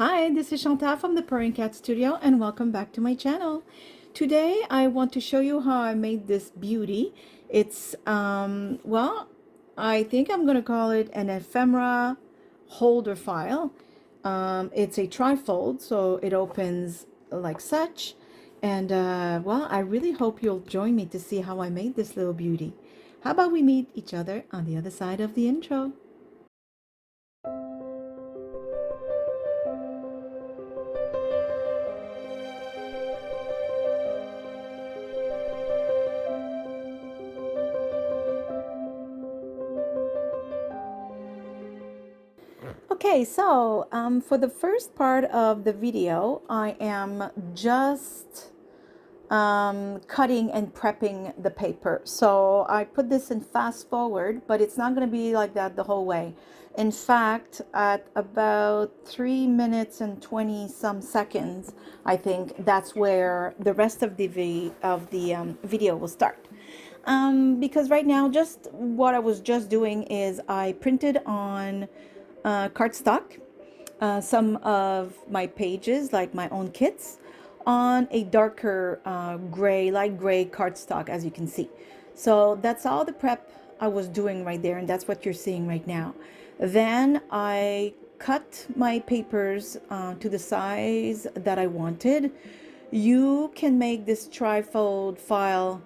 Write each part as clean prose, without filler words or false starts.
Hi, this is Chantal from ThePurringCatStudio and welcome back to my channel. Today I want to show you how I made this beauty. It's, well, I think I'm going to call it an ephemera holder file. It's a trifold, so it opens like such. And, well, I really hope you'll join me to see how I made this little beauty. How about we meet each other on the other side of the intro? Okay, so for the first part of the video, I am just cutting and prepping the paper. So I put this in fast forward, but it's not going to be like that the whole way. In fact, at about 3 minutes and 20 some seconds, I think that's where the rest of the video will start. Because right now, just what I was just doing is I printed on cardstock some of my pages, like my own kits, on a darker gray, light gray cardstock, as you can see. So that's all the prep I was doing right there, and that's what you're seeing right now. Then I cut my papers to the size that I wanted. You can make this trifold file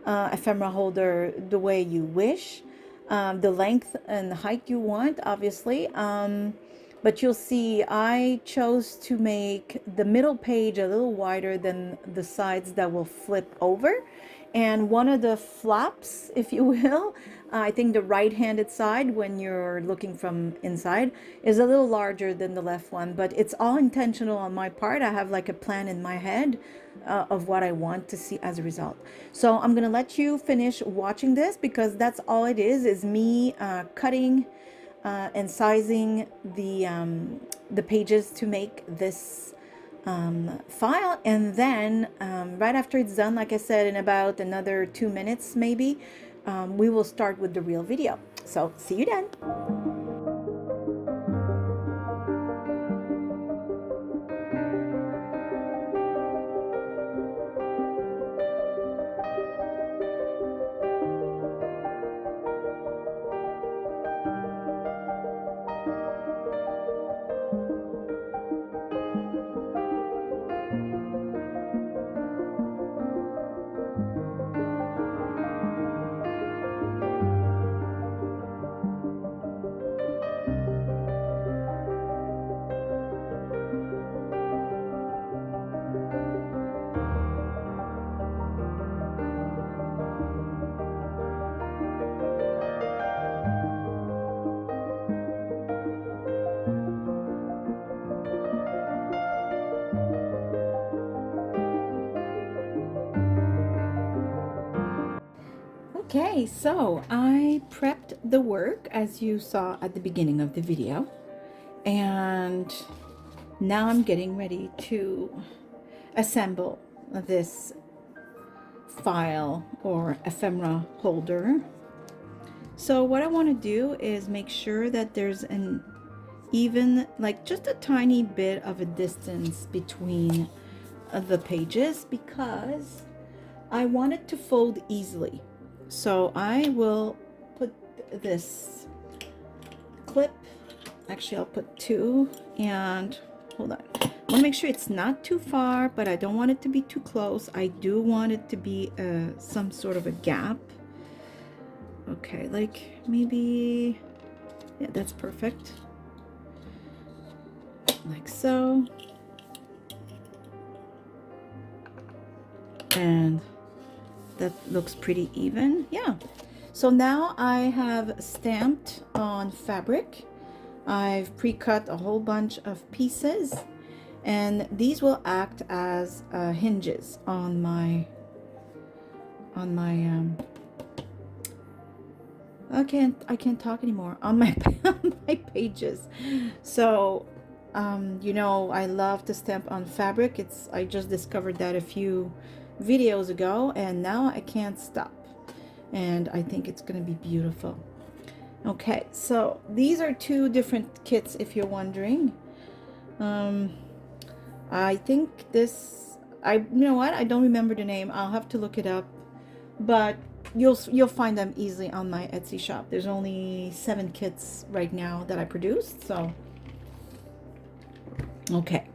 ephemera holder the way you wish, the length and the height you want, obviously. But you'll see I chose to make the middle page a little wider than the sides that will flip over. And one of the flaps, if you will, I think the right-handed side when you're looking from inside is a little larger than the left one, but it's all intentional on my part. I have like a plan in my head of what I want to see as a result. So I'm gonna let you finish watching this because that's all it is me cutting and sizing the pages to make this file, and then right after it's done, like I said, in about another 2 minutes maybe, we will start with the real video. So see you then. Okay, so I prepped the work as you saw at the beginning of the video, and now I'm getting ready to assemble this file or ephemera holder. So what I want to do is make sure that there's an even, like just a tiny bit of a distance between the pages because I want it to fold easily. So I will put this clip, actually I'll put two, and hold on, I want to make sure it's not too far, but I don't want it to be too close. I do want it to be some sort of a gap. Okay, like maybe, yeah, that's perfect, like so. And that looks pretty even. Yeah. So now I have stamped on fabric. I've pre-cut a whole bunch of pieces, and these will act as hinges on my I can't talk anymore, on my on my pages. So you know, I love to stamp on fabric. I just discovered that a few videos ago, and now I can't stop, and I think it's gonna be beautiful. Okay, so these are two different kits if you're wondering. Um, I think this, you know what? I don't remember the name. I'll have to look it up. But you'll find them easily on my Etsy shop. There's only 7 kits right now that I produced. So, okay.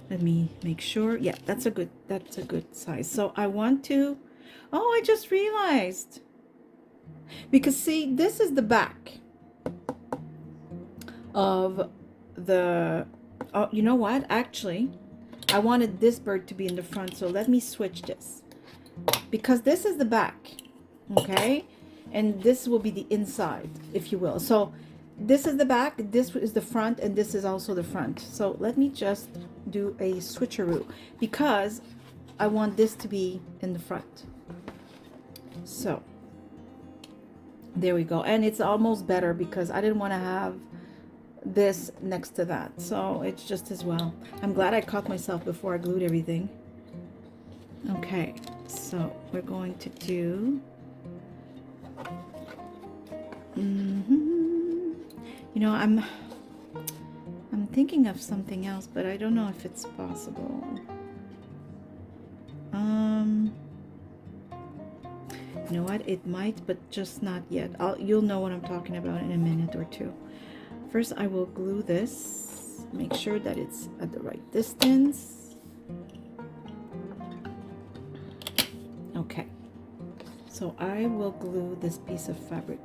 Let me make sure. Yeah, that's a good size. So I want to, oh, I just realized. Because see, this is the back of the, oh, you know what? Actually, I wanted this bird to be in the front, so let me switch this. Because this is the back, okay? And this will be the inside, if you will. So this is the back, this is the front, and this is also the front. So let me just do a switcheroo because I want this to be in the front. So there we go. And it's almost better because I didn't want to have this next to that. So it's just as well. I'm glad I caught myself before I glued everything. Okay, so we're going to do... You know, I'm thinking of something else, but I don't know if it's possible. You know what? It might, but just not yet. You'll know what I'm talking about in a minute or two. First, I will glue this. Make sure that it's at the right distance. Okay. So I will glue this piece of fabric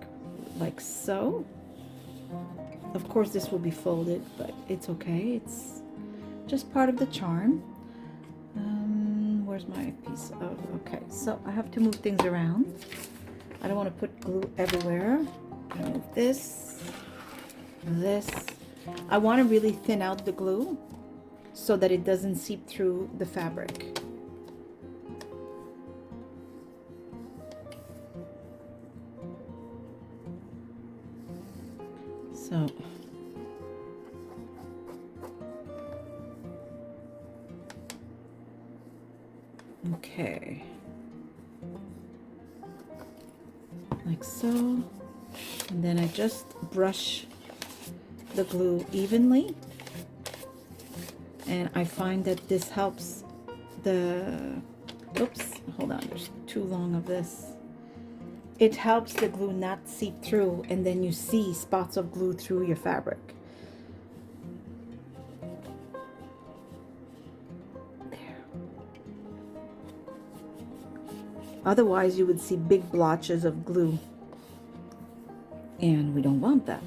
like so. Of course, this will be folded, but it's okay. It's just part of the charm. Where's my piece of... Okay, so I have to move things around. I don't want to put glue everywhere. I move this. I want to really thin out the glue so that it doesn't seep through the fabric. So okay, like so, and then I just brush the glue evenly, and I find that this helps the, oops, hold on, there's too long of this. It helps the glue not seep through, and then you see spots of glue through your fabric. There. Otherwise, you would see big blotches of glue, and we don't want that.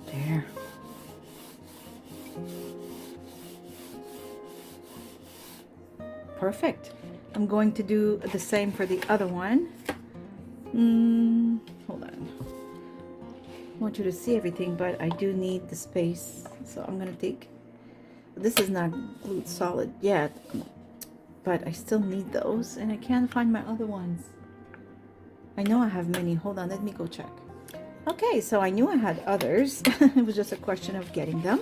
There. Perfect. I'm going to do the same for the other one. Hold on. I want you to see everything, but I do need the space. So I'm going to take... This is not glued solid yet, but I still need those, and I can't find my other ones. I know I have many. Hold on, let me go check. Okay, so I knew I had others. It was just a question of getting them.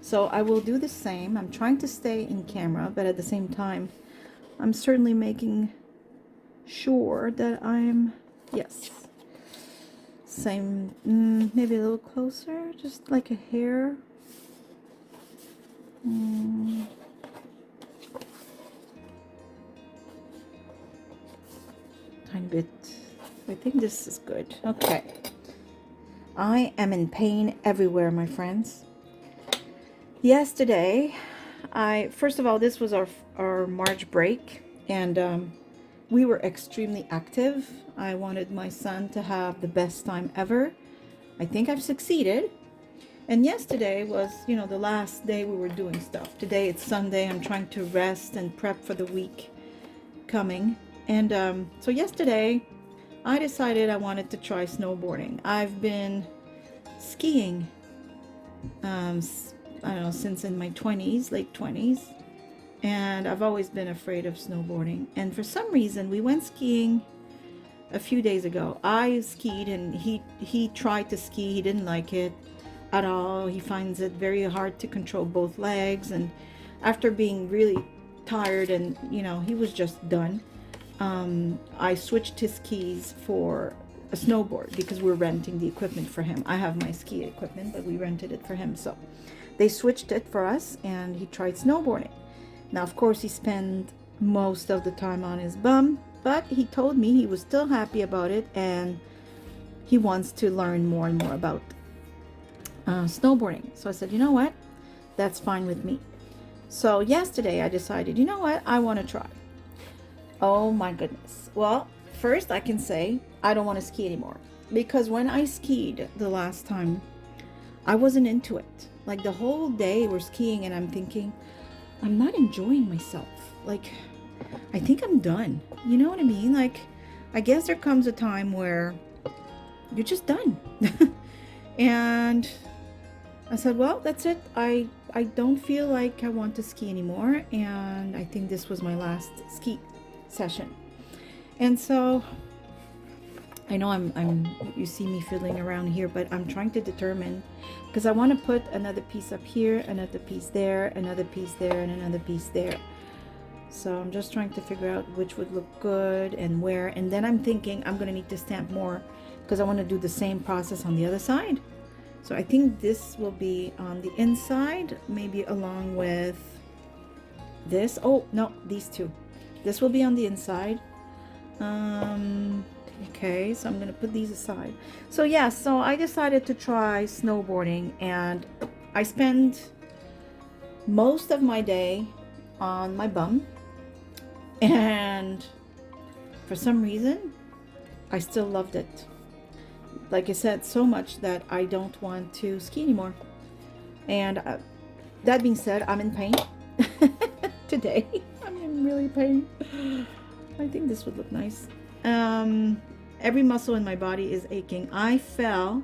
So I will do the same. I'm trying to stay in camera, but at the same time, I'm certainly making sure that I'm, yes, same, maybe a little closer, just like a hair. Tiny bit. I think this is good. Okay. I am in pain everywhere, my friends. Yesterday, first of all, this was our March break, and we were extremely active. I wanted my son to have the best time ever. I think I've succeeded. And yesterday was, you know, the last day we were doing stuff. Today it's Sunday. I'm trying to rest and prep for the week coming. And so yesterday, I decided I wanted to try snowboarding. I've been skiing, I don't know, since in my 20s, late 20s, and I've always been afraid of snowboarding. And for some reason, we went skiing a few days ago. I skied, and he tried to ski. He didn't like it at all. He finds it very hard to control both legs, and after being really tired, and you know, he was just done. I switched his skis for a snowboard because we're renting the equipment for him. I have my ski equipment, but we rented it for him. So they switched it for us and he tried snowboarding. Now, of course, he spent most of the time on his bum, but he told me he was still happy about it and he wants to learn more and more about snowboarding. So I said, you know what? That's fine with me. So yesterday I decided, you know what? I want to try. Oh my goodness. Well, first I can say I don't want to ski anymore because when I skied the last time, I wasn't into it. Like the whole day we're skiing and I'm thinking, I'm not enjoying myself. Like, I think I'm done. You know what I mean? Like, I guess there comes a time where you're just done. And I said, well, that's it. I don't feel like I want to ski anymore. And I think this was my last ski session. And so I know you see me fiddling around here, but I'm trying to determine because I want to put another piece up here, another piece there, another piece there, and another piece there. So I'm just trying to figure out which would look good and where. And then I'm thinking I'm going to need to stamp more because I want to do the same process on the other side. So I think this will be on the inside, maybe along with this. Oh, no, these two. This will be on the inside. Okay, so I'm going to put these aside. So yeah, so I decided to try snowboarding and I spend most of my day on my bum. And for some reason, I still loved it. Like I said, so much that I don't want to ski anymore. And that being said, I'm in pain today. I'm in really pain. I think this would look nice. Every muscle in my body is aching. I fell.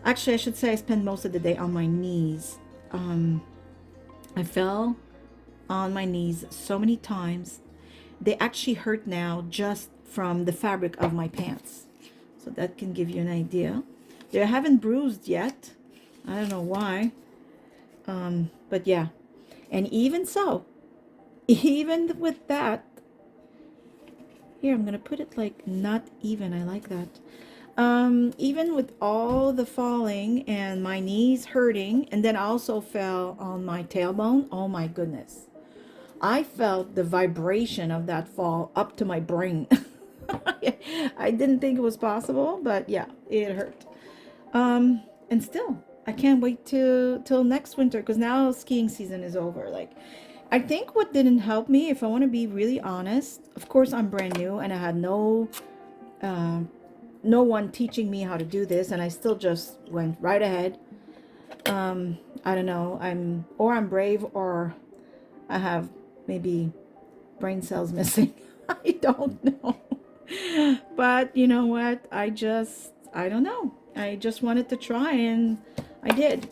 Actually, I should say I spent most of the day on my knees. I fell on my knees so many times. They actually hurt now just from the fabric of my pants. So that can give you an idea. They haven't bruised yet. I don't know why. But yeah. And even so, even with that, here, I'm going to put it like not even. I like that. Even with all the falling and my knees hurting, and then I also fell on my tailbone. Oh my goodness. I felt the vibration of that fall up to my brain. I didn't think it was possible, but yeah, it hurt. And still, I can't wait till next winter because now skiing season is over. Like, I think what didn't help me, if I want to be really honest, of course I'm brand new and I had no one teaching me how to do this, and I still just went right ahead. I don't know, I'm brave, or I have maybe brain cells missing. I don't know. But you know what? I don't know. I just wanted to try and I did.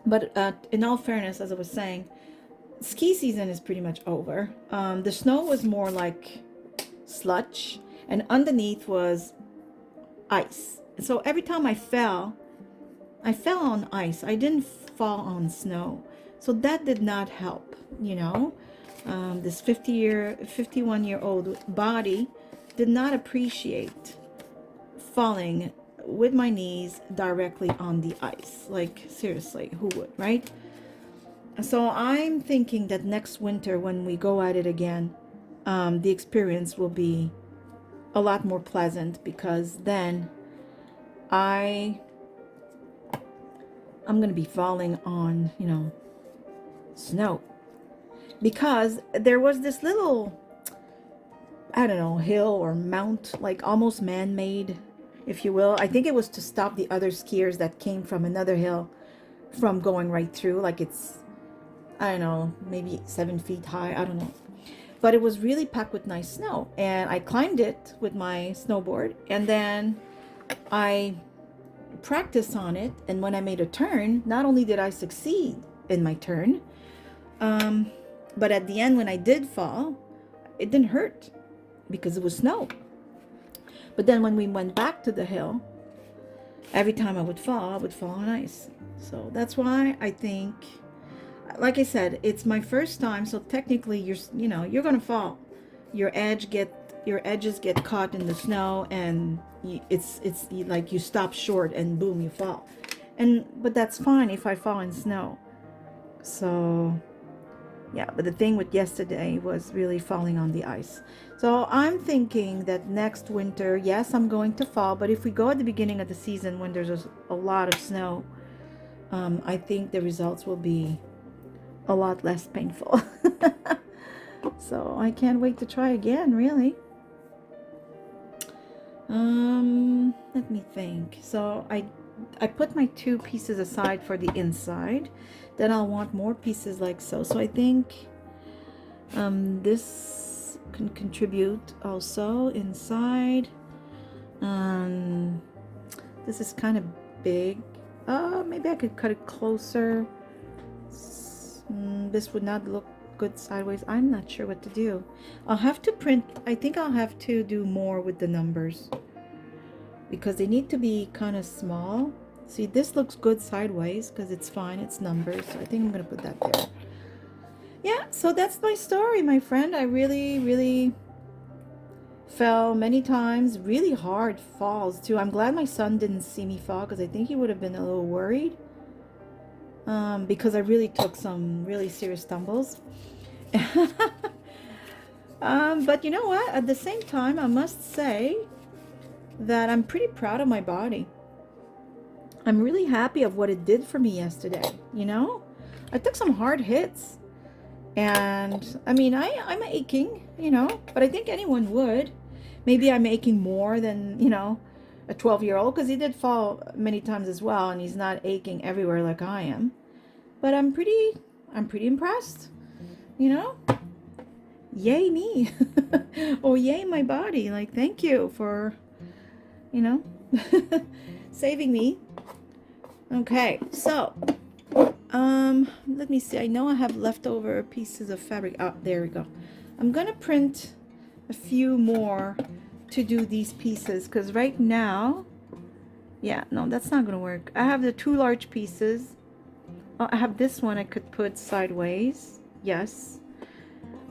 But in all fairness, as I was saying, ski season is pretty much over. The snow was more like sludge and underneath was ice. So every time I fell on ice. I didn't fall on snow. So that did not help, you know. This 51-year-old body did not appreciate falling with my knees directly on the ice. Like, seriously, who would, right? So I'm thinking that next winter when we go at it again, the experience will be a lot more pleasant because then I'm going to be falling on, you know, snow. Because there was this little, I don't know, hill or mount, like almost man-made, if you will. I think it was to stop the other skiers that came from another hill from going right through. Like it's, I don't know, maybe 7 feet high. I don't know. But it was really packed with nice snow. And I climbed it with my snowboard. And then I practiced on it. And when I made a turn, not only did I succeed in my turn, but at the end when I did fall, it didn't hurt because it was snow. But then when we went back to the hill, every time I would fall on ice. So that's why I think, like I said, it's my first time. So technically you're going to fall. your edges get caught in the snow, and it's like you stop short and boom, you fall. But that's fine if I fall in snow. So yeah, but the thing with yesterday was really falling on the ice. So I'm thinking that next winter, yes, I'm going to fall, but if we go at the beginning of the season when there's a lot of snow, I think the results will be a lot less painful. So I can't wait to try again, really. Let me think. So I put my 2 pieces aside for the inside. Then I'll want more pieces like so. So I think this can contribute also inside. This is kind of big. Maybe I could cut it closer. This would not look good sideways. I'm not sure what to do. I'll have to print. I think I'll have to do more with the numbers because they need to be kind of small. See, this looks good sideways because it's fine, it's numbers. So I think I'm gonna put that there. Yeah, so that's my story, my friend. I really fell many times, really hard falls too. I'm glad my son didn't see me fall because I think he would have been a little worried, because I really took some really serious stumbles. But you know what? At the same time, I must say that I'm pretty proud of my body. I'm really happy of what it did for me yesterday. You know, I took some hard hits, and I mean, I'm aching, you know, but I think anyone would. Maybe I'm aching more than, you know, a 12-year-old, because he did fall many times as well, and he's not aching everywhere like I am. But I'm pretty impressed, you know. Yay me. Oh, yay my body. Like, thank you for, you know, saving me. Okay, so let me see. I know I have leftover pieces of fabric. Oh, there we go. I'm gonna print a few more to do these pieces, because right now, yeah, no, that's not gonna work. I have the 2 large pieces. Oh, I have this one I could put sideways. Yes.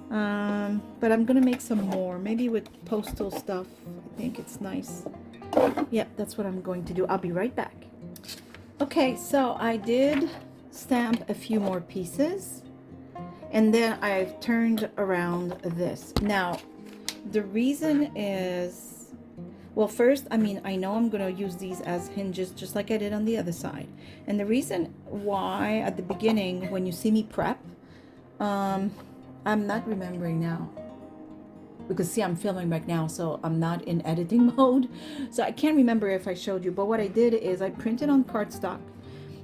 But I'm gonna make some more, maybe with postal stuff. I think it's nice. Yeah, that's what I'm going to do. I'll be right back. Okay, so I did stamp a few more pieces, and then I've turned around this. Now, the reason is, well, first, I mean, I know I'm going to use these as hinges just like I did on the other side. And the reason why at the beginning, when you see me prep, I'm not remembering now. Because see, I'm filming right now, so I'm not in editing mode. So I can't remember if I showed you, but what I did is I printed on cardstock,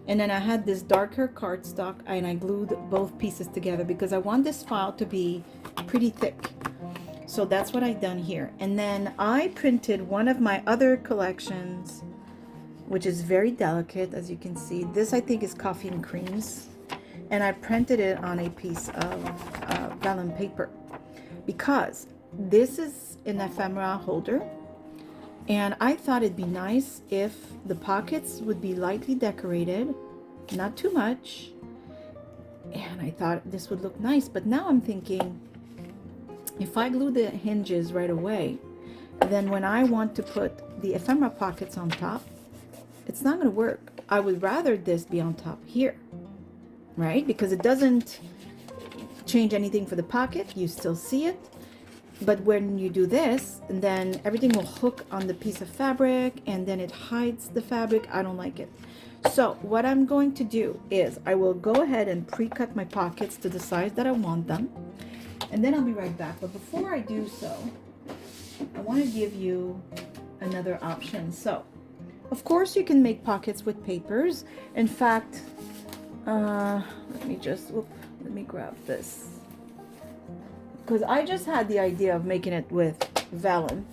and then I had this darker cardstock, and I glued both pieces together because I want this file to be pretty thick. So that's what I've done here. And then I printed one of my other collections, which is very delicate, as you can see. This, I think, is Coffee and Creams. And I printed it on a piece of vellum paper because this is an ephemera holder. And I thought it'd be nice if the pockets would be lightly decorated, not too much. And I thought this would look nice. But now I'm thinking, if I glue the hinges right away, then when I want to put the ephemera pockets on top, it's not going to work. I would rather this be on top here, right? Because it doesn't change anything for the pocket. You still see it. But when you do this, and then everything will hook on the piece of fabric, and then it hides the fabric. I don't like it. So what I'm going to do is I will go ahead and pre-cut my pockets to the size that I want them. And then I'll be right back. But before I do so, I want to give you another option. So, of course, you can make pockets with papers. In fact, let me grab this. Because I just had the idea of making it with vellum.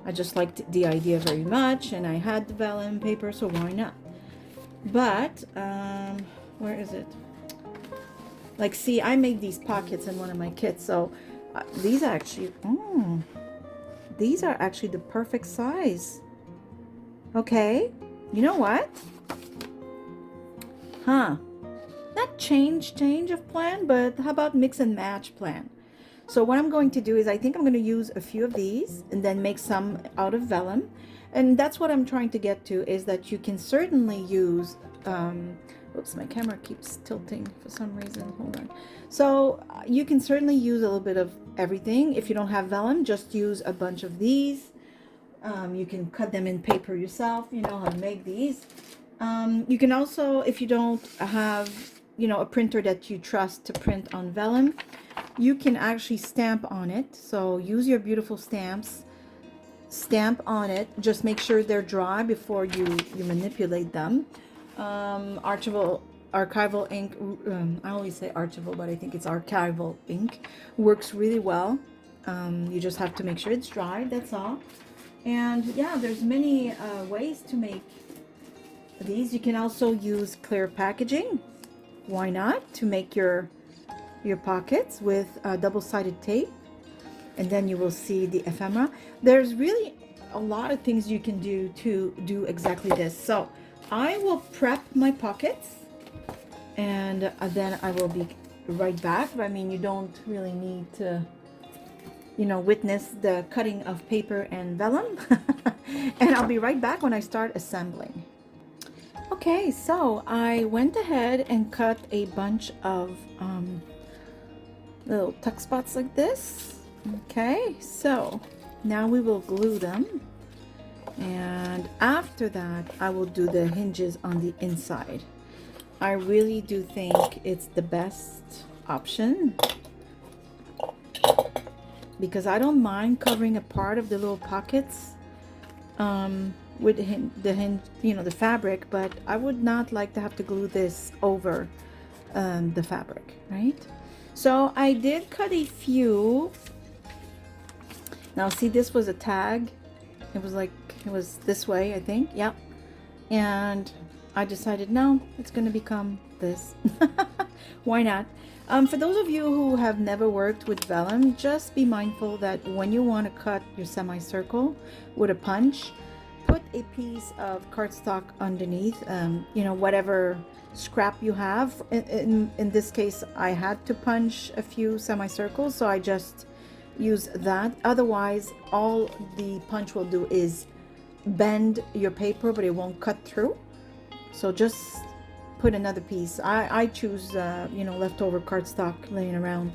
I just liked the idea very much, and I had the vellum paper, so why not? But, where is it? Like, see, I made these pockets in one of my kits, so these are actually, these are actually the perfect size. Okay, you know what? Not change of plan, but how about mix and match plan? So what I'm going to do is I think I'm going to use a few of these and then make some out of vellum. And that's what I'm trying to get to, is that you can certainly use, oops, my camera keeps tilting for some reason. Hold on. So you can certainly use a little bit of everything. If you don't have vellum, just use a bunch of these. You can cut them in paper yourself. You know how to make these. You can also, if you don't have, you know, a printer that you trust to print on vellum, you can actually stamp on it. So use your beautiful stamps, stamp on it. Just make sure they're dry before you manipulate them. Archival ink, I always say archival, but I think it's archival ink, works really well. You just have to make sure it's dry, that's all. And yeah, there's many ways to make these. You can also use clear packaging, why not, to make your pockets with double-sided tape, and then you will see the ephemera. There's really a lot of things you can do to do exactly this. So I will prep my pockets, and then I will be right back. I mean, you don't really need to, you know, witness the cutting of paper and vellum. And I'll be right back when I start assembling. Okay, so I went ahead and cut a bunch of little tuck spots like this. Okay, so now we will glue them, and after that I will do the hinges on the inside. I really do think it's the best option, because I don't mind covering a part of the little pockets with the hinge, you know, the fabric, but I would not like to have to glue this over the fabric, right? So I did cut a few. Now see, this was a tag. It was this way, I think. Yep. And I decided, no, it's going to become this. Why not? For those of you who have never worked with vellum, just be mindful that when you want to cut your semicircle with a punch, put a piece of cardstock underneath, you know, whatever scrap you have. In this case, I had to punch a few semicircles, so I just use that. Otherwise, all the punch will do is bend your paper, but it won't cut through. So just put another piece. I choose you know, leftover cardstock laying around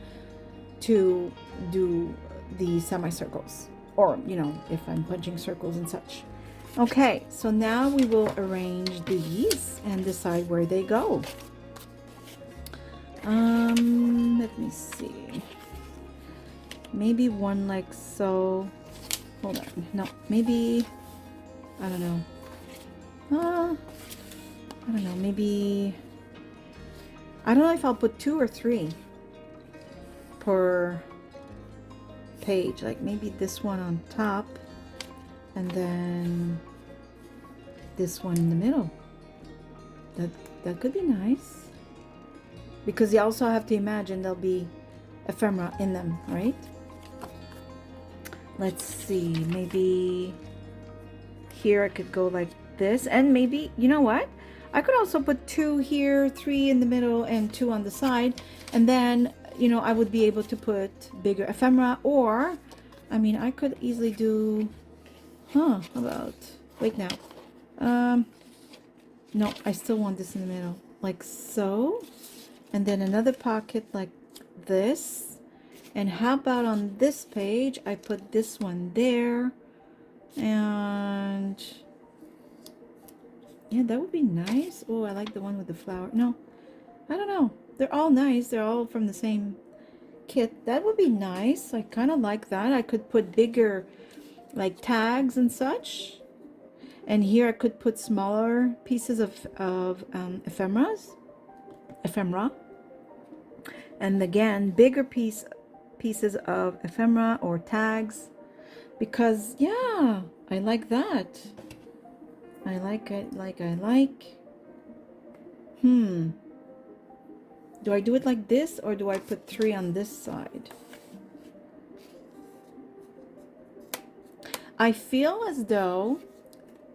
to do the semicircles, or you know, if I'm punching circles and such. Okay, so now we will arrange these and decide where they go. Let me see. Maybe one like so. Hold on. No, maybe, I don't know. I don't know, maybe, I don't know if I'll put 2 or 3 per page. Like maybe this one on top, and then this one in the middle. That could be nice, because you also have to imagine there'll be ephemera in them, right? Let's see, maybe here I could go like this, and maybe, you know what, I could also put 2 here, 3 in the middle, and 2 on the side, and then, you know, I would be able to put bigger ephemera. Or I mean, I could easily do, how about, wait now, no, I still want this in the middle, like so, and then another pocket like this. And how about on this page, I put this one there, and yeah, that would be nice. Oh, I like the one with the flower. No, I don't know. They're all nice. They're all from the same kit. That would be nice. I kind of like that. I could put bigger, like tags and such. And here I could put smaller pieces of ephemera. And again, bigger pieces of ephemera or tags, because yeah, I like that. I like it. Do I do it like this, or do I put 3 on this side? I feel as though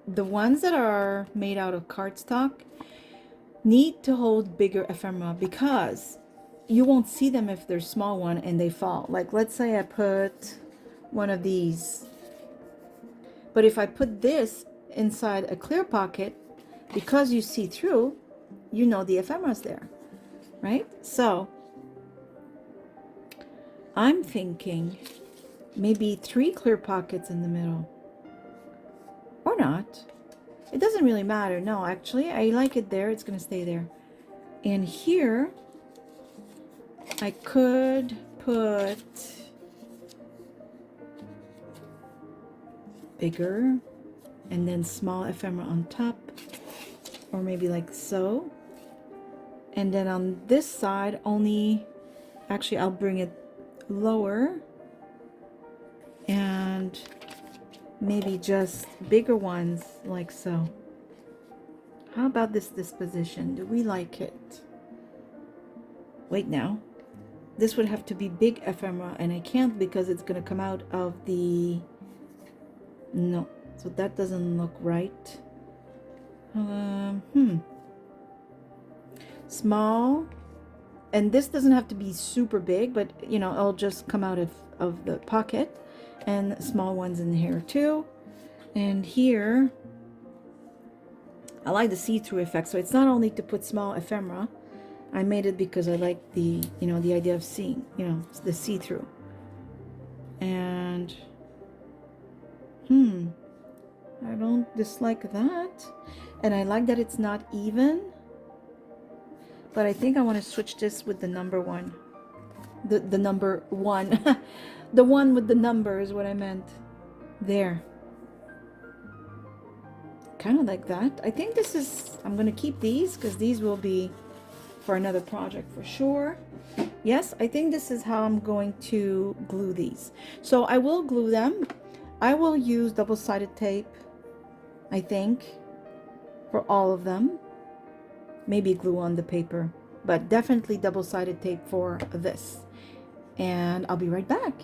the ones that are made out of cardstock need to hold bigger ephemera, because you won't see them if they're small one and they fall. Like let's say I put one of these, but if I put this inside a clear pocket, because you see through, you know the ephemera's there, right? So I'm thinking maybe 3 clear pockets in the middle, or not. It doesn't really matter. No, actually, I like it there. It's gonna stay there. And here, I could put bigger and then small ephemera on top, or maybe like so. And then on this side, only, actually, I'll bring it lower and maybe just bigger ones like so. How about this disposition? Do we like it? Wait now. This would have to be big ephemera, and I can't because it's gonna come out of the... No, so that doesn't look right. Small, and this doesn't have to be super big, but you know, it'll just come out of the pocket, and small ones in here too. And here, I like the see-through effect, so it's not only to put small ephemera. I made it because I like the, you know, the idea of seeing, you know, the see-through. And I don't dislike that, and I like that it's not even, but I think I want to switch this with the number one, the number one. The one with the number is what I meant. There, kind of like that. I think this is, I'm gonna keep these because these will be for another project for sure. Yes, I think this is how I'm going to glue these. So I will glue them. I will use double-sided tape, I think, for all of them. Maybe glue on the paper, but definitely double-sided tape for this. And I'll be right back.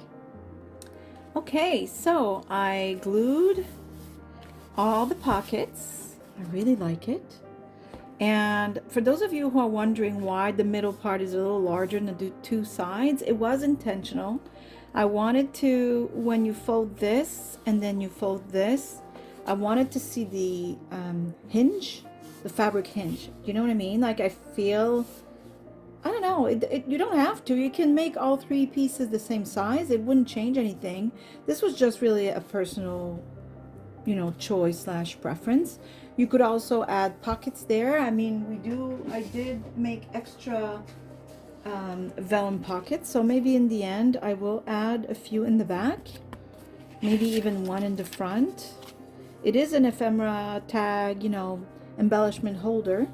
Okay, so I glued all the pockets. I really like it. And for those of you who are wondering why the middle part is a little larger than the 2 sides, it was intentional. I wanted to, when you fold this and then you fold this, I wanted to see the hinge, the fabric hinge. You know what I mean? Like I feel, I don't know, you don't have to. You can make all 3 pieces the same size. It wouldn't change anything. This was just really a personal, you know, choice slash preference. You could also add pockets there. I mean, I did make extra vellum pockets, so maybe in the end I will add a few in the back, maybe even one in the front. It is an ephemera tag, you know, embellishment holder.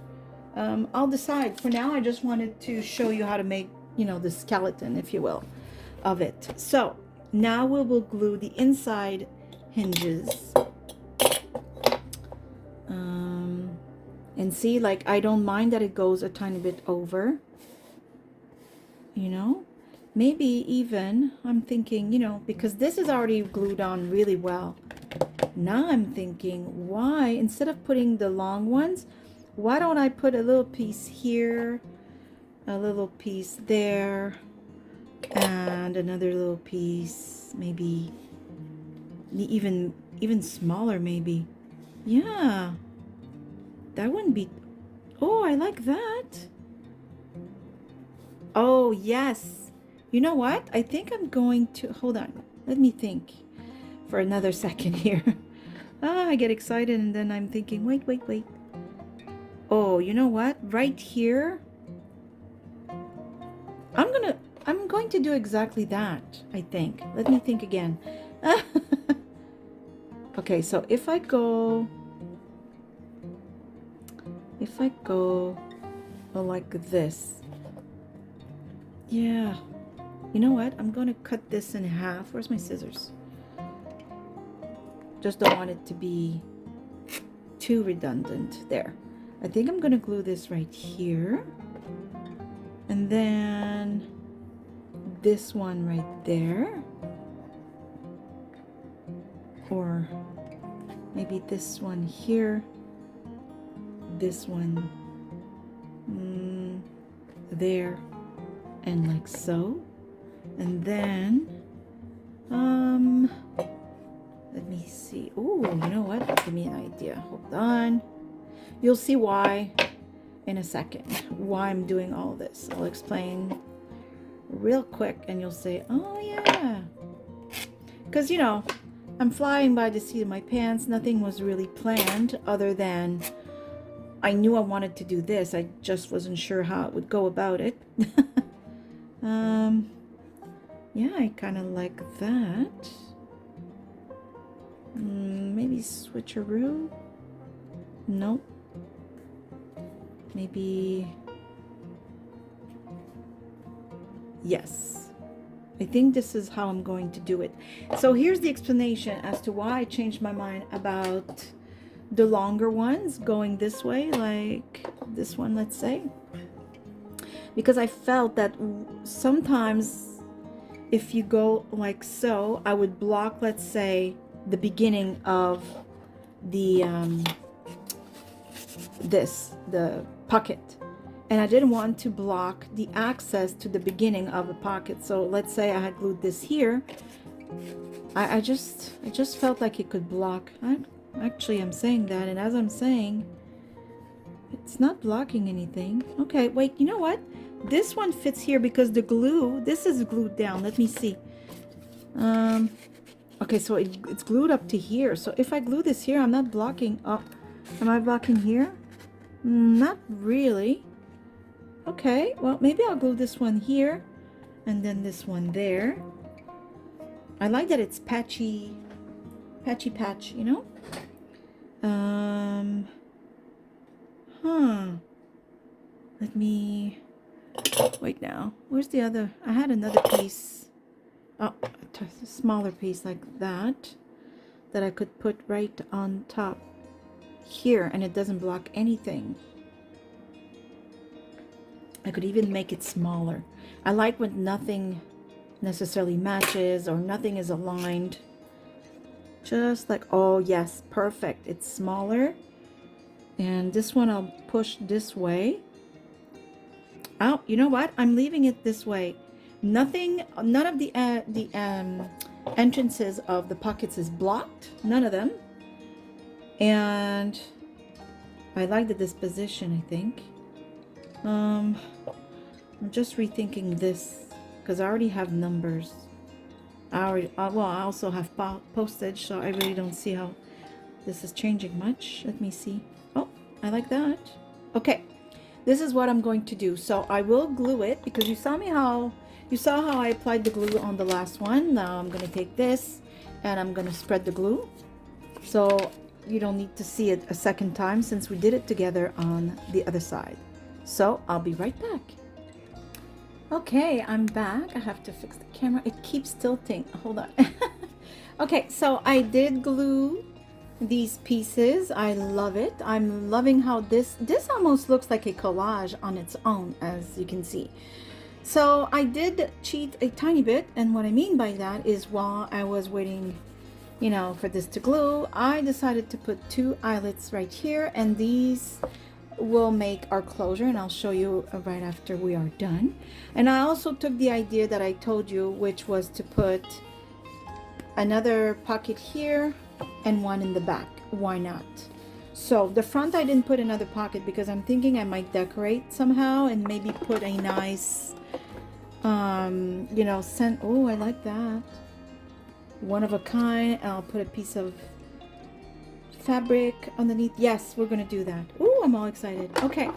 I'll decide. For now, I just wanted to show you how to make, you know, the skeleton, if you will, of it. So now we will glue the inside hinges. And see, like, I don't mind that it goes a tiny bit over, you know, maybe even I'm thinking, you know, because this is already glued on really well. Now I'm thinking, why, instead of putting the long ones, why don't I put a little piece here, a little piece there, and another little piece, maybe even smaller, maybe. Yeah, that wouldn't be, oh, I like that. Oh yes, you know what, I think I'm going to, hold on, let me think for another second here. I get excited and then I'm thinking, wait. Oh, you know what, right here, I'm going to do exactly that, I think. Let me think again. Okay, so if I go like this, yeah, you know what, I'm going to cut this in half. Where's my scissors? Just don't want it to be too redundant. There, I think I'm going to glue this right here, and then this one right there, or maybe this one here, this one there, and like so. And then, let me see. Oh, you know what? Give me an idea. Hold on. You'll see why in a second, why I'm doing all this. I'll explain real quick and you'll say, oh yeah. Because, you know, I'm flying by the seat of my pants. Nothing was really planned other than I knew I wanted to do this. I just wasn't sure how it would go about it. Yeah, I kind of like that. Maybe switcheroo. Nope. Maybe. Yes. I think this is how I'm going to do it. So here's the explanation as to why I changed my mind about the longer ones going this way, like this one, let's say. Because I felt that sometimes if you go like so, I would block, let's say, the beginning of the the pocket, and I didn't want to block the access to the beginning of the pocket. So let's say I had glued this here. I just felt like it could block. I'm saying that, and as I'm saying, it's not blocking anything. Okay, wait, you know what? This one fits here because the glue, this is glued down. Let me see. Okay, so it's glued up to here. So if I glue this here, I'm not blocking. Oh, am I blocking here? Not really. Okay, well, maybe I'll glue this one here and then this one there. I like that it's patchy patch, you know? Let me wait now. Where's the other? I had another piece. Oh, a smaller piece like that I could put right on top here, and it doesn't block anything. I could even make it smaller. I like when nothing necessarily matches or nothing is aligned. Just like, oh yes, perfect. It's smaller. And this one I'll push this way. Oh, you know what? I'm leaving it this way. None of the entrances of the pockets is blocked. None of them. And I like the disposition, I think. I'm just rethinking this because I already have numbers. I also have postage, so I really don't see how this is changing much. Let me see. Oh, I like that. Okay, this is what I'm going to do. So I will glue it because you saw how I applied the glue on the last one. Now I'm going to take this and I'm going to spread the glue. So you don't need to see it a second time since we did it together on the other side. So I'll be right back. Okay, I'm back. I have to fix the camera. It keeps tilting. Hold on. Okay, so I did glue these pieces. I love it. I'm loving how this almost looks like a collage on its own, as you can see. So I did cheat a tiny bit, and what I mean by that is while I was waiting, you know, for this to glue, I decided to put 2 eyelets right here, and these will make our closure, and I'll show you right after we are done. And I also took the idea that I told you, which was to put another pocket here and one in the back. Why not? So the front I didn't put another pocket because I'm thinking I might decorate somehow and maybe put a nice you know, oh, I like that, one of a kind. I'll put a piece of fabric underneath. Yes, we're gonna do that. Oh, I'm all excited. Okay,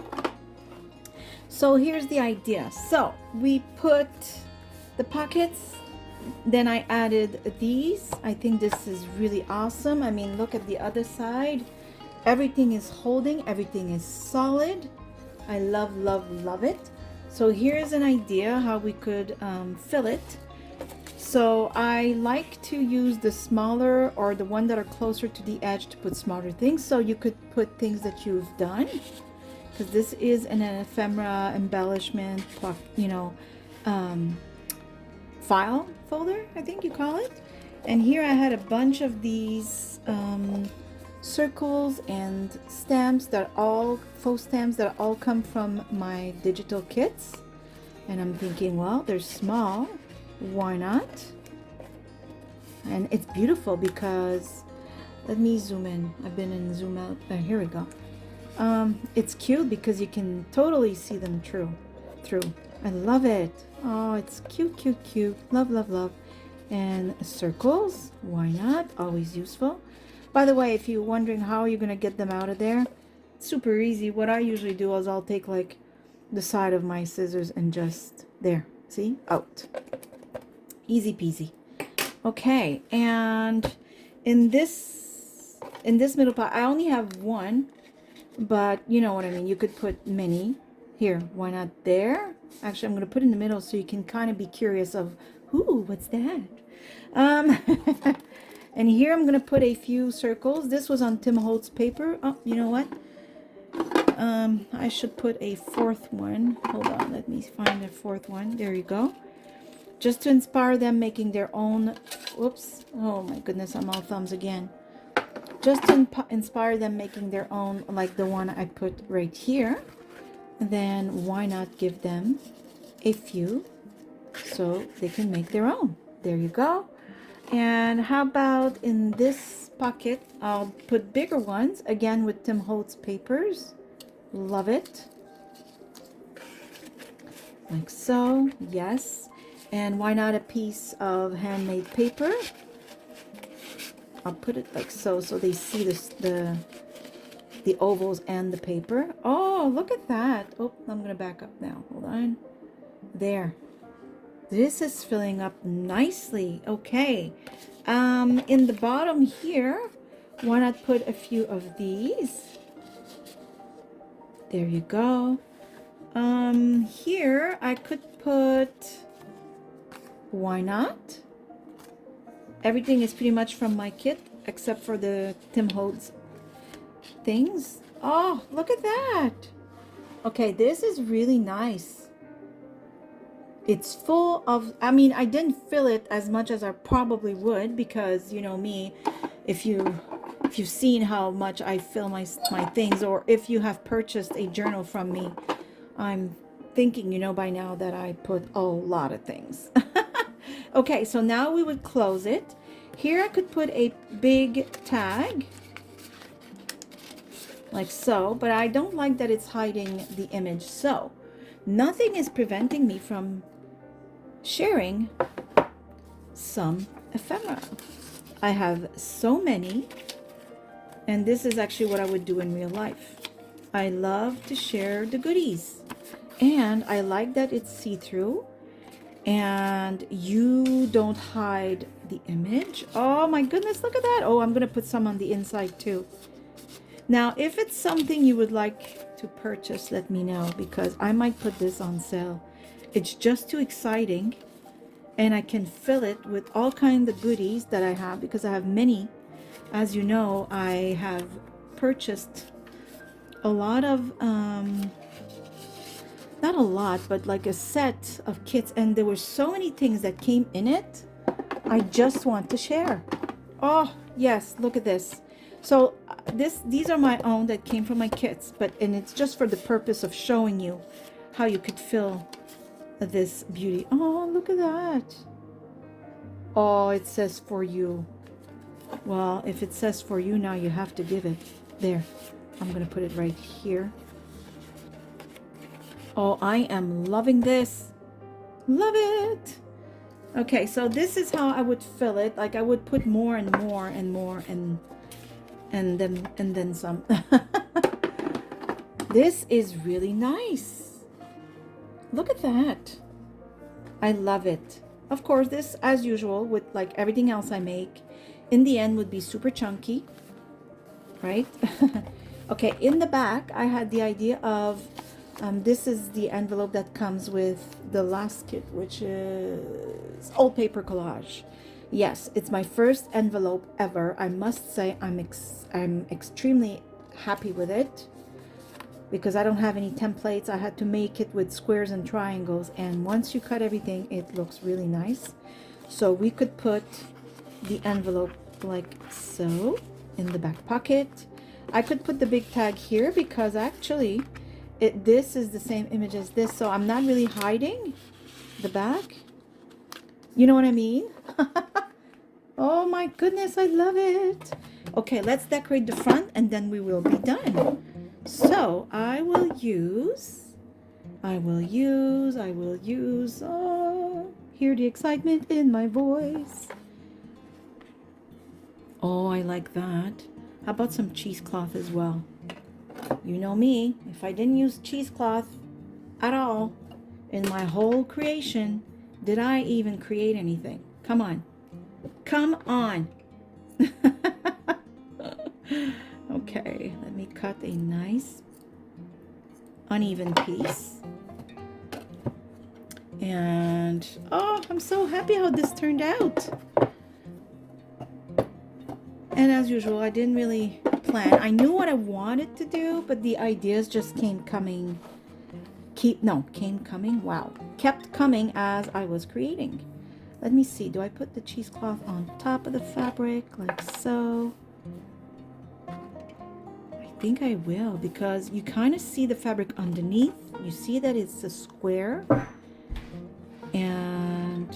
so here's the idea. So we put the pockets, then I added these. I think this is really awesome. I mean, look at the other side. Everything is holding, everything is solid. I love, love, love it. So here's an idea how we could fill it. So I like to use the smaller or the one that are closer to the edge to put smaller things. So you could put things that you've done, because this is an ephemera embellishment, you know, file folder, I think you call it. And here I had a bunch of these circles and stamps that all faux stamps that all come from my digital kits. And I'm thinking, well, they're small, why not? And it's beautiful because, let me zoom in. I've been in zoom out. Here we go. It's cute because you can totally see them through. I love it. Oh, it's cute, cute, cute. Love, love, love. And circles, why not? Always useful. By the way, if you're wondering how you're gonna get them out of there, super easy. What I usually do is I'll take like the side of my scissors and just there. See? Out. Easy peasy. Okay, and in this middle pot, I only have one, but you know what I mean. You could put many. Here, why not there? Actually, I'm going to put in the middle so you can kind of be curious of, ooh, what's that? And here I'm going to put a few circles. This was on Tim Holtz paper. Oh, you know what? I should put a fourth one. Hold on, let me find a fourth one. There you go. Just to inspire them making their own, whoops, oh my goodness, I'm all thumbs again. Just to inspire them making their own, like the one I put right here. Then why not give them a few so they can make their own. There you go. And how about in this pocket, I'll put bigger ones, again with Tim Holtz papers. Love it. Like so, yes. And why not a piece of handmade paper? I'll put it like so, so they see this, the ovals and the paper. Oh, look at that. Oh, I'm gonna back up now. Hold on. There. This is filling up nicely. Okay. In the bottom here, why not put a few of these? There you go. Here I could put, why not? Everything is pretty much from my kit except for the Tim Holtz things. Oh, look at that. Okay, this is really nice. It's full of, I mean, I didn't fill it as much as I probably would because, you know me, if you've seen how much I fill my things, or if you have purchased a journal from me, I'm thinking, you know, by now that I put a lot of things. Okay, so now we would close it. Here I could put a big tag like so, but I don't like that it's hiding the image. So nothing is preventing me from sharing some ephemera. I have so many, and this is actually what I would do in real life. I love to share the goodies, and I like that it's see-through and you don't hide the image. Oh my goodness, look at that. Oh, I'm gonna put some on the inside too. Now, if it's something you would like to purchase, let me know, because I might put this on sale. It's just too exciting, and I can fill it with all kinds of goodies that I have, because I have many. As you know, I have purchased a lot of, not a lot, but like a set of kits, and there were so many things that came in it. I just want to share. Oh, yes, look at this. So these are my own that came from my kits, and it's just for the purpose of showing you how you could fill this beauty. Oh, look at that. Oh, it says for you. Well, if it says for you, now you have to give it. There, I'm gonna put it right here. Oh, I am loving this. Love it. Okay, so this is how I would fill it. Like I would put more and more and more and then some. This is really nice. Look at that. I love it. Of course, this, as usual, with like everything else I make, in the end would be super chunky, right? Okay, in the back, I had the idea of, this is the envelope that comes with the last kit, which is old paper collage. Yes, it's my first envelope ever. I must say I'm extremely happy with it because I don't have any templates. I had to make it with squares and triangles, and once you cut everything, it looks really nice. So we could put the envelope like so in the back pocket. I could put the big tag here because actually this is the same image as this, so I'm not really hiding the back. You know what I mean? Oh my goodness, I love it. Okay, let's decorate the front and then we will be done. So I will use, oh, hear the excitement in my voice. Oh, I like that. How about some cheesecloth as well? You know me, if I didn't use cheesecloth at all in my whole creation, did I even create anything? Come on. Come on. Okay, let me cut a nice uneven piece. And oh, I'm so happy how this turned out. And as usual, I didn't really plan. I knew what I wanted to do, but the ideas just kept coming. Wow, kept coming as I was creating. Let me see. Do I put the cheesecloth on top of the fabric like so? I think I will, because you kind of see the fabric underneath. You see that it's a square. And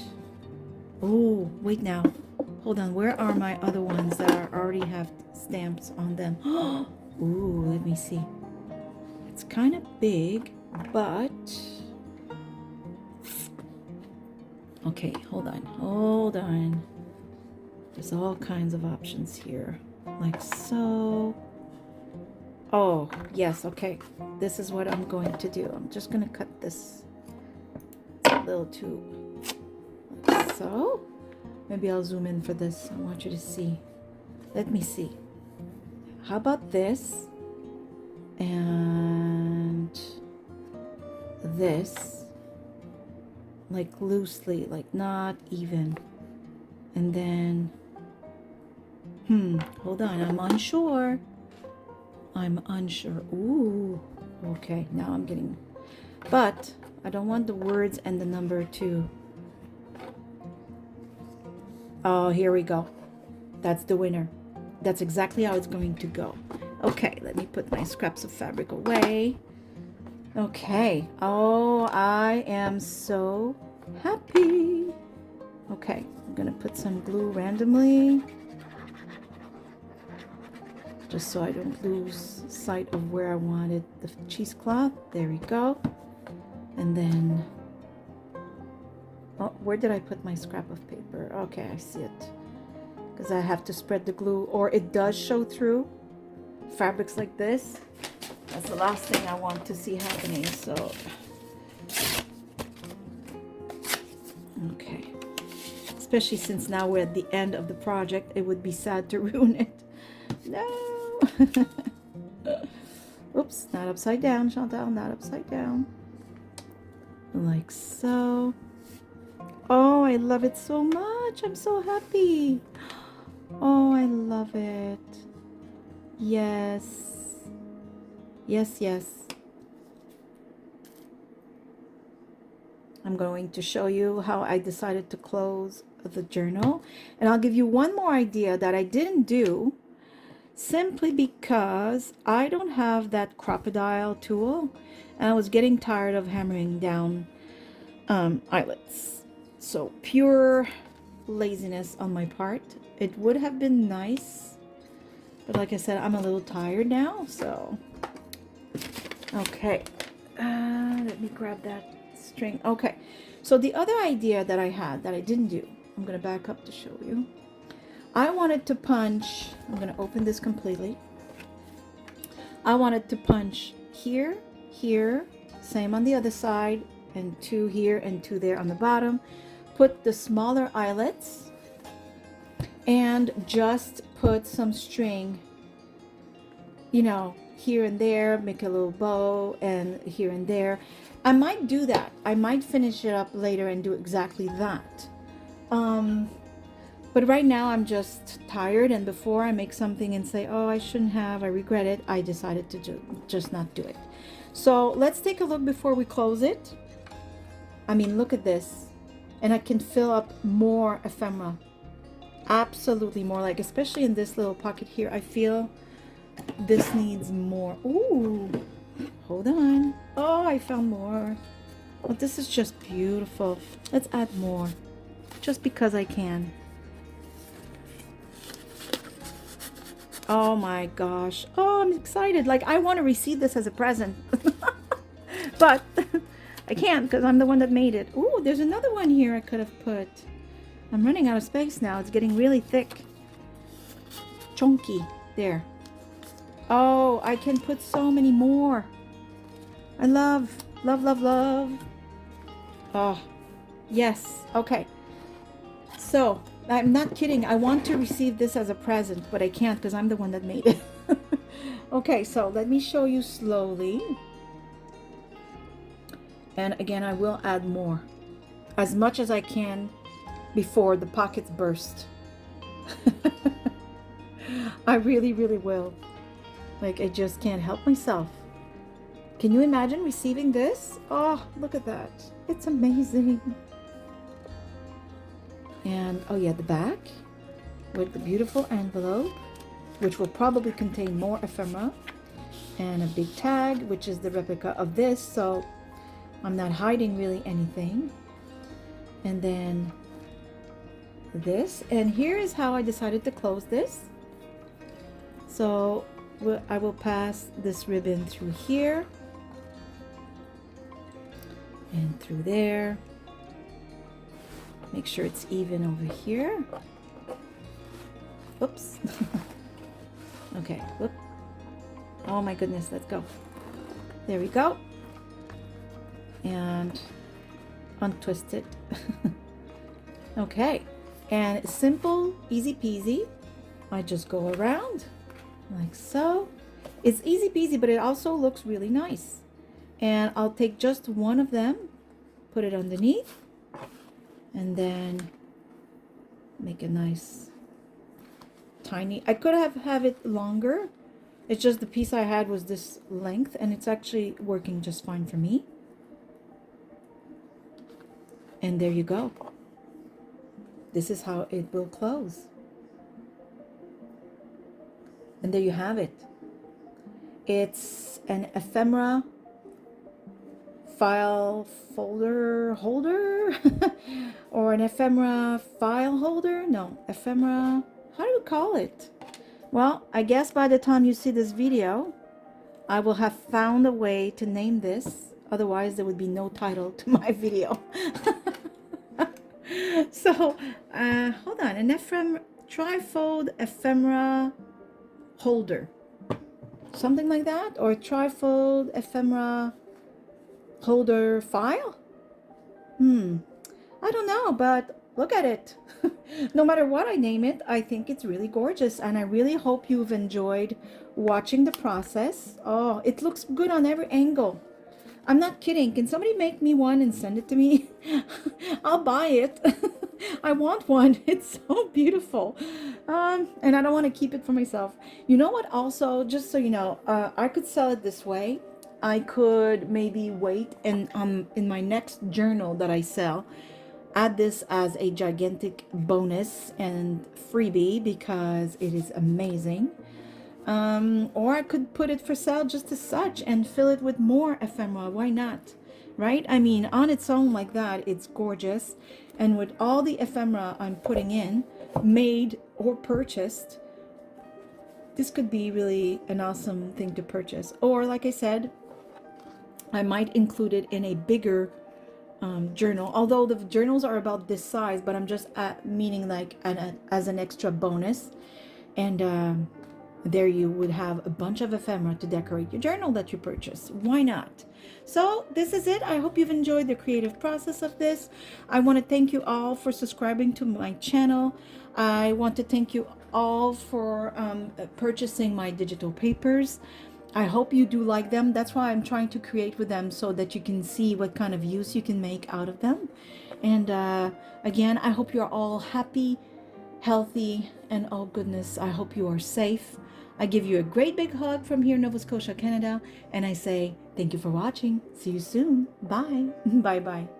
oh, wait now. Hold on. Where are my other ones that already have stamps on them? Ooh, let me see. It's kind of big, but okay, hold on. There's all kinds of options here, like so. Oh, yes, okay. This is what I'm going to do. I'm just going to cut this little tube, like so. Maybe I'll zoom in for this. I want you to see. Let me see. How about this? And this. Like loosely, like not even. And then, hold on, I'm unsure. Ooh, okay, now I'm getting, but I don't want the words and the number to, oh, here we go. That's the winner. That's exactly how it's going to go. Okay, let me put my scraps of fabric away. Okay. Oh, I am so happy. Okay, I'm gonna put some glue randomly, just so I don't lose sight of where I wanted the cheesecloth. There we go. And then, oh, where did I put my scrap of paper? Okay, I see it. Because I have to spread the glue, or it does show through. Fabrics like this, that's the last thing I want to see happening, so. Okay. Especially since now we're at the end of the project, it would be sad to ruin it. No. Oops, not upside down, Chantal, not upside down. Like so. Oh, I love it so much. I'm so happy. Oh, I love it. Yes. Yes, yes. I'm going to show you how I decided to close the journal. And I'll give you one more idea that I didn't do simply because I don't have that crocodile tool. And I was getting tired of hammering down eyelets. So pure laziness on my part. It would have been nice, but like I said, I'm a little tired now, so okay. Let me grab that string. Okay, so the other idea that I had that I didn't do, I'm gonna back up to show you. I wanted to punch, I'm gonna open this completely. I wanted to punch here, here, same on the other side, and 2 here and 2 there on the bottom. Put the smaller eyelets and just put some string, you know, here and there, make a little bow and here and there. I might do that. I might finish it up later and do exactly that. But right now I'm just tired, and before I make something and say, oh, I shouldn't have, I regret it, I decided to just not do it. So let's take a look before we close it. I mean, look at this. And I can fill up more ephemera. Absolutely more, like especially in this little pocket here. I feel this needs more. Ooh, Hold on. Oh, I found more. Oh, this is just beautiful. Let's add more. Just because I can. Oh my gosh. Oh, I'm excited. Like, I want to receive this as a present. But I can't because I'm the one that made it. Ooh, there's another one here I could have put. I'm running out of space now. It's getting really thick. Chunky. There. Oh, I can put so many more. I love, love, love, love. Oh, yes. Okay. So, I'm not kidding. I want to receive this as a present, but I can't because I'm the one that made it. Okay, so let me show you slowly. And again, I will add more. As much as I can before the pockets burst. I really, really will. Like, I just can't help myself. Can you imagine receiving this? Oh, look at that. It's amazing. And, oh yeah, the back with the beautiful envelope, which will probably contain more ephemera. And a big tag, which is the replica of this, so I'm not hiding really anything. And then this. And here is how I decided to close this. So I will pass this ribbon through here and through there. Make sure it's even over here. Oops. Okay. Whoop. Oh my goodness. Let's go. There we go. And untwist it. Okay. And simple, easy peasy. I just go around like so. It's easy peasy, but it also looks really nice. And I'll take just one of them, put it underneath, and then make a nice tiny. I could have it longer. It's just the piece I had was this length, and it's actually working just fine for me. And there you go. This is how it will close. And there you have it. It's an ephemera file folder holder or an ephemera file holder. No, ephemera, how do you call it? Well, I guess by the time you see this video, I will have found a way to name this. Otherwise, there would be no title to my video. So, hold on. An trifold ephemera holder. Something like that? Or trifold ephemera holder file? I don't know, but look at it. No matter what I name it, I think it's really gorgeous, and I really hope you've enjoyed watching the process. Oh, it looks good on every angle. I'm not kidding. Can somebody make me one and send it to me? I'll buy it. I want one. It's so beautiful. And I don't want to keep it for myself. You know what? Also, just so you know, I could sell it this way. I could maybe wait and in my next journal that I sell, add this as a gigantic bonus and freebie because it is amazing. Or I could put it for sale just as such and fill it with more ephemera. Why not? Right? I mean, on its own like that, it's gorgeous. And with all the ephemera I'm putting in, made or purchased, this could be really an awesome thing to purchase. Or like I said, I might include it in a bigger journal. Although the journals are about this size, but I'm just meaning like as an extra bonus. And there you would have a bunch of ephemera to decorate your journal that you purchase. Why not? So this is it. I hope you've enjoyed the creative process of this. I want to thank you all for subscribing to my channel. I want to thank you all for purchasing my digital papers. I hope you do like them. That's why I'm trying to create with them so that you can see what kind of use you can make out of them. And again, I hope you're all happy, healthy, and oh goodness, I hope you are safe. I give you a great big hug from here in Nova Scotia, Canada, and I say thank you for watching. See you soon. Bye. Bye-bye.